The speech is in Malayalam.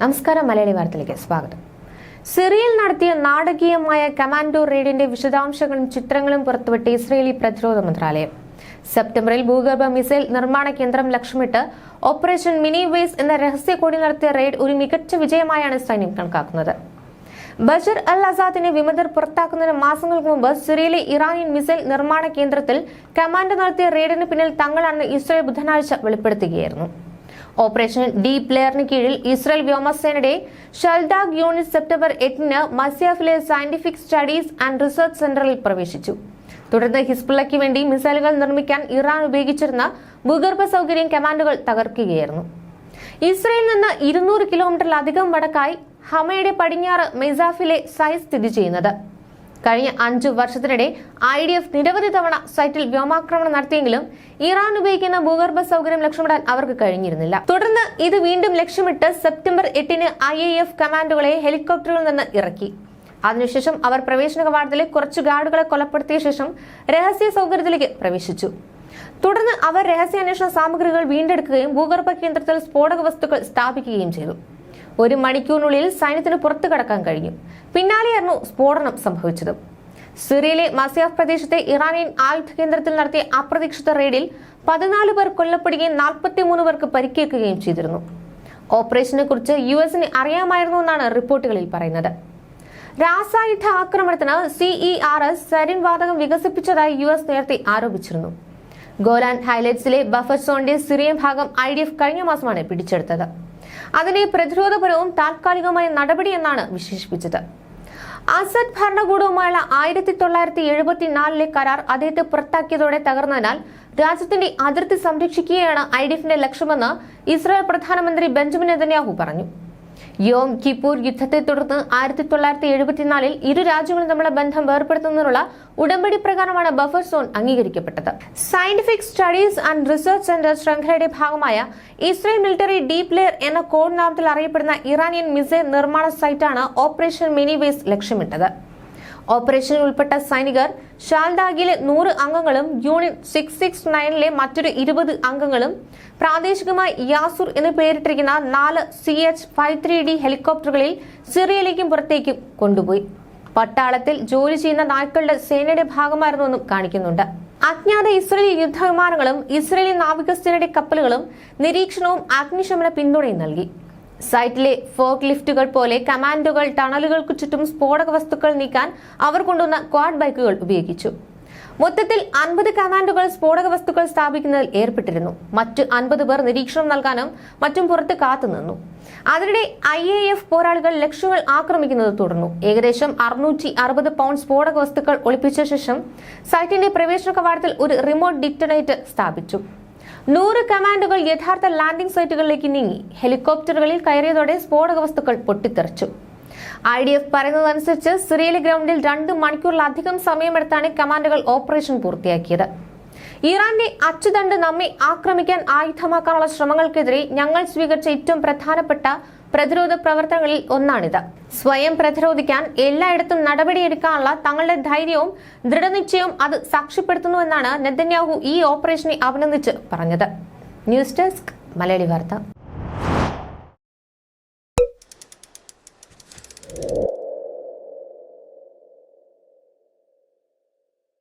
നമസ്കാരം, മലയാളി വാർത്തയിലേക്ക് സ്വാഗതം. സിറിയയിൽ നടത്തിയ നാടകീയമായ കമാൻഡോ റെയ്ഡിന്റെ വിശദാംശങ്ങളും ചിത്രങ്ങളും പുറത്തുവിട്ട ഇസ്രയേലി പ്രതിരോധ മന്ത്രാലയം. സെപ്റ്റംബറിൽ ഭൂഗർഭ മിസൈൽ നിർമ്മാണ കേന്ദ്രം ലക്ഷ്യമിട്ട് ഓപ്പറേഷൻ മിനി വേസ് എന്ന രഹസ്യ കോടി നടത്തിയ റെയ്ഡ് ഒരു മികച്ച വിജയമായാണ് സൈന്യം കണക്കാക്കുന്നത്. ബഷർ അൽ അസാദിനെ വിമതർ പുറത്താക്കുന്നതിന് മാസങ്ങൾക്ക് മുമ്പ് സിറിയയിലെ ഇറാനിയൻ മിസൈൽ നിർമ്മാണ കേന്ദ്രത്തിൽ കമാൻഡോ നടത്തിയ റെയ്ഡിന് പിന്നിൽ തങ്ങളാണെന്ന് ഇസ്രയേൽ ബുധനാഴ്ച വെളിപ്പെടുത്തുകയായിരുന്നു. ഓപ്പറേഷൻ ഡീപ് ലെയറിന് കീഴിൽ ഇസ്രായേൽ വ്യോമസേനയുടെ ഷൽഡാഗ് യൂണിറ്റ് സെപ്റ്റംബർ 8-ന് മസ്യാഫിലെ സയന്റിഫിക് സ്റ്റഡീസ് ആൻഡ് റിസർച്ച് സെന്ററിൽ പ്രവേശിച്ചു. തുടർന്ന് ഹിസ്ബുള്ളയ്ക്ക് വേണ്ടി മിസൈലുകൾ നിർമ്മിക്കാൻ ഇറാൻ ഉപയോഗിച്ചിരുന്ന ഭൂഗർഭ സൗകര്യം കമാൻഡോകൾ തകർക്കുകയായിരുന്നു. ഇസ്രായേലിൽ നിന്ന് 200 കിലോമീറ്ററിലധികം വടക്കായി ഹമയുടെ പടിഞ്ഞാറ് മെസാഫിലെ സൈറ്റ് സ്ഥിതി ചെയ്യുന്നത്. കഴിഞ്ഞ 5 വർഷത്തിനിടെ IDF നിരവധി തവണ സൈറ്റിൽ വ്യോമാക്രമണം നടത്തിയെങ്കിലും ഇറാൻ ഉപയോഗിക്കുന്ന ഭൂഗർഭ സൗകര്യം ലക്ഷ്യമിടാൻ അവർക്ക് കഴിഞ്ഞിരുന്നില്ല. തുടർന്ന് ഇത് വീണ്ടും ലക്ഷ്യമിട്ട് സെപ്റ്റംബർ 8-ന് IAF കമാൻഡോകളെ ഹെലികോപ്റ്ററുകളിൽ നിന്ന് ഇറക്കി. അതിനുശേഷം അവർ പ്രവേശന കവാടത്തിലെ കുറച്ചു ഗാർഡുകളെ കൊലപ്പെടുത്തിയ ശേഷം രഹസ്യ സൗകര്യത്തിലേക്ക് പ്രവേശിച്ചു. തുടർന്ന് അവർ രഹസ്യാന്വേഷണ സാമഗ്രികൾ വീണ്ടെടുക്കുകയും ഭൂഗർഭ കേന്ദ്രത്തിൽ സ്ഫോടക വസ്തുക്കൾ സ്ഥാപിക്കുകയും ചെയ്തു. 1 മണിക്കൂറിനുള്ളിൽ സൈന്യത്തിന് പുറത്തു കടക്കാൻ കഴിഞ്ഞു. പിന്നാലെയായിരുന്നു സ്ഫോടനം സംഭവിച്ചത്. സിറിയയിലെ മസ്യാഫ് പ്രദേശത്തെ ഇറാനിയൻ ആയുധ കേന്ദ്രത്തിൽ നടത്തിയ അപ്രതീക്ഷിത റെയ്ഡിൽ 14 പേർ കൊല്ലപ്പെടുകയും 43 പേർക്ക് പരിക്കേൽക്കുകയും ചെയ്തിരുന്നു. ഓപ്പറേഷനെ കുറിച്ച് US-ന് അറിയാമായിരുന്നു എന്നാണ് റിപ്പോർട്ടുകളിൽ പറയുന്നത്. രാസായുധ ആക്രമണത്തിന് CERS സരിൻ വാതകം വികസിപ്പിച്ചതായി US നേരത്തെ ആരോപിച്ചിരുന്നു. ഗോലാൻ ഹൈലൈറ്റ്സിലെ ബഫർ സോണിന്റെ സിറിയൻ ഭാഗം IDF കഴിഞ്ഞ മാസമാണ് പിടിച്ചെടുത്തത്. അതിനെ പ്രതിരോധപരവും താൽക്കാലികമായ നടപടി എന്നാണ് വിശേഷിപ്പിച്ചത്. അസദ് ഭരണകൂടവുമായുള്ള 1974-ലെ കരാർ അദ്ദേഹത്തെ പുറത്താക്കിയതോടെ തകർന്നതിനാൽ രാജ്യത്തിന്റെ അതിർത്തി സംരക്ഷിക്കുകയാണ് IDFന്റെ ലക്ഷ്യമെന്ന് ഇസ്രായേൽ പ്രധാനമന്ത്രി ബെഞ്ചമിൻ നെതന്യാഹു പറഞ്ഞു. യോം കിപ്പൂർ യുദ്ധത്തെ തുടർന്ന് 1974-ൽ ഇരു രാജ്യങ്ങളും തമ്മിലുള്ള ബന്ധം വേർപെടുത്തുന്നതിനുള്ള ഉടമ്പടി പ്രകാരമാണ് ബഫർ സോൺ അംഗീകരിക്കപ്പെട്ടത്. Scientific studies and research centre ശൃംഖലയുടെ ഭാഗമായ ഇസ്രായേൽ മിലിറ്ററി ഡീപ് ലെയർ എന്ന കോഡ് നാമത്തിൽ അറിയപ്പെടുന്ന ഇറാനിയൻ മിസൈൽ നിർമ്മാണ സൈറ്റാണ് ഓപ്പറേഷൻ മിനി വേസ് ലക്ഷ്യമിട്ടത്. ഓപ്പറേഷനിൽ ഉൾപ്പെട്ട സൈനികർ ഷാൽഡാഗിലെ 100 അംഗങ്ങളും യൂണിറ്റ് 669-ലെ മറ്റൊരു 20 അംഗങ്ങളും പ്രാദേശികമായി യാസുർ എന്ന് പേരിട്ടിരിക്കുന്ന 4 CH-53D ഹെലികോപ്റ്ററുകളിൽ സിറിയയിലേക്കും പുറത്തേക്കും കൊണ്ടുപോയി. പട്ടാളത്തിൽ ജോലി ചെയ്യുന്ന നായ്ക്കളുടെ സേനയുടെ ഭാഗമായിരുന്നുവെന്നും കാണിക്കുന്നുണ്ട്. അജ്ഞാത ഇസ്രയേലി യുദ്ധവിമാനങ്ങളും ഇസ്രയേലി നാവികസേനയുടെ കപ്പലുകളും നിരീക്ഷണവും അഗ്നിശമന പിന്തുണയും നൽകി. സൈറ്റിലെ ഫോർക്ക് ലിഫ്റ്റുകൾ പോലെ കമാൻഡോകൾ ടണലുകൾക്ക് ചുറ്റും സ്ഫോടക വസ്തുക്കൾ നീക്കാൻ അവർ കൊണ്ടുവന്ന ക്വാഡ് ബൈക്കുകൾ ഉപയോഗിച്ചു. മൊത്തത്തിൽ 50 കമാൻഡോകൾ സ്ഫോടക വസ്തുക്കൾ സ്ഥാപിക്കുന്നതിൽ ഏർപ്പെട്ടിരുന്നു. മറ്റ് 50 പേർ നിരീക്ഷണം നൽകാനും മറ്റും പുറത്ത് കാത്തുനിന്നു. അതിനിടെ IAF പോരാളികൾ ലക്ഷ്യങ്ങൾ ആക്രമിക്കുന്നത് തുടർന്നു. ഏകദേശം 660 പൗണ്ട് സ്ഫോടക വസ്തുക്കൾ ഒളിപ്പിച്ച ശേഷം സൈറ്റിന്റെ പ്രവേശന കവാടത്തിൽ ഒരു റിമോട്ട് ഡിറ്റണേറ്റർ സ്ഥാപിച്ചു. 100 കമാൻഡോകൾ യഥാർത്ഥ ലാൻഡിംഗ് സൈറ്റുകളിലേക്ക് നീങ്ങി. ഹെലികോപ്റ്ററുകളിൽ കയറിയതോടെ സ്ഫോടക വസ്തുക്കൾ പൊട്ടിത്തെറിച്ചു. IDF പറയുന്നതനുസരിച്ച് സിറിയയിലെ ഗ്രൗണ്ടിൽ 2 മണിക്കൂറിലധികം സമയമെടുത്താണ് കമാൻഡോകൾ ഓപ്പറേഷൻ പൂർത്തിയാക്കിയത്. ഇറാന്റെ അച്ചുതണ്ട് നമ്മെ ആക്രമിക്കാൻ ആയുധമാക്കാനുള്ള ശ്രമങ്ങൾക്കെതിരെ ഞങ്ങൾ സ്വീകരിച്ച ഏറ്റവും പ്രധാനപ്പെട്ട പ്രതിരോധ പ്രവർത്തനങ്ങളിൽ ഒന്നാണിത്. സ്വയം പ്രതിരോധിക്കാൻ എല്ലായിടത്തും നടപടിയെടുക്കാനുള്ള തങ്ങളുടെ ധൈര്യവും ദൃഢനിശ്ചയവും അത് സാക്ഷ്യപ്പെടുത്തുന്നുവെന്നാണ് നെതന്യാഹു ഈ ഓപ്പറേഷനെ അഭിനന്ദിച്ച് പറഞ്ഞത്. ന്യൂസ് ഡെസ്ക്, മലയാളി വാർത്ത.